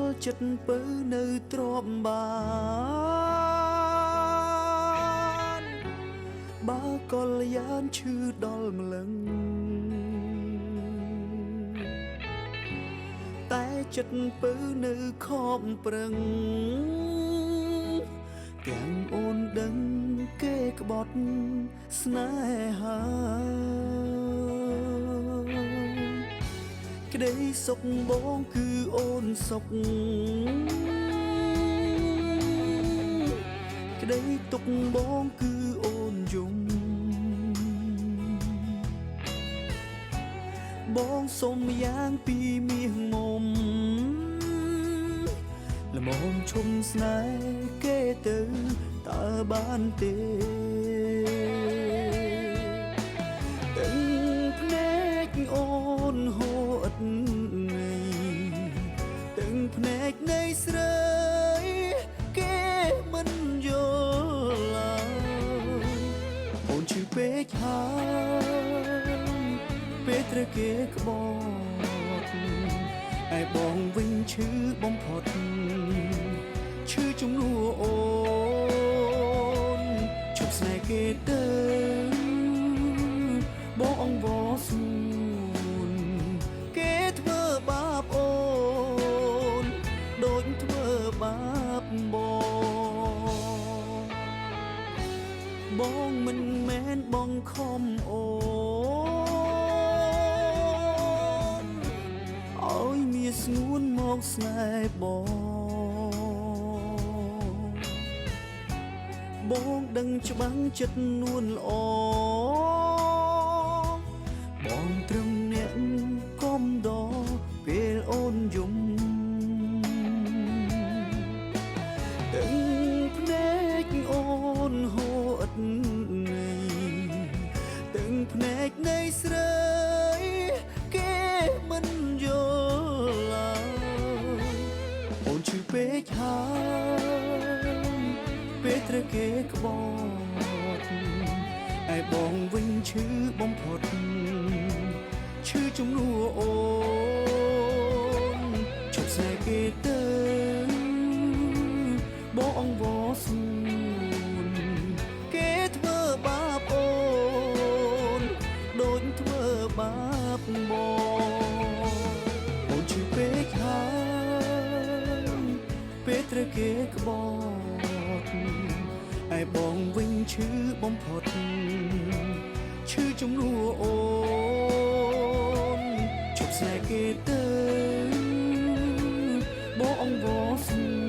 ល់ចិត្តពើនៅទ្រាំបានបើកលយានឈឺដល់ម្លឹងតែចិត្តពើនៅខំប្រឹងទាំងអូនដឹងគេក្បត់ស្នេហាក្តីសុខបងគឺអូនសុខក្តីទុកបងគឺអូនយំបងសុំយ៉ាងពីមាសងំល្មមឈុំស្នេហ៍គេទៅតើបានទេទាំងភ្នែកអូនហូរឥតន័យទាំងភ្នែកនៃស្រីគេមិនយល់ឡើយអូនឈឺពេកហើយពេលត្រូវគេក្បត់ឯបងវិញឈឺបំផុតឈឺជំនួសអូនជប់ស្នេហ៍គេទៅបងអង្វរស្ងួនគេធ្វើបាបអូនដូចធ្វើបាបបងមិនមែនបងខំអូនឲ្យមានស្ងួនមកស្នេហ៍បងដឹងច្បាំងចិត្តនួនល្អបងត្រឹមអ្នកកំដរពេលអូនយំទាំងភ្នែកអូនហូរឥតន័យទាំងភ្នែកនៃស្រីគេមិនយល់ឡើយអូនឈឺពេកហើយពេលត្រូវគេក្បត់ឯបងវិញឈឺបំផុតឈឺជំនួសអូនជប់ស្នេហ៍គេទៅបងអង្វរស្ងួនគេធ្វើបាបអូនដូចធ្វើបាបបងអូនឈឺពេកហើយពេលត្រូវគេក្បត់ឯបងវិញឈឺបំផុតឈឺជំនួសអូនជប់ស្នេហ៍គេទៅបងអង្វរស្ងួន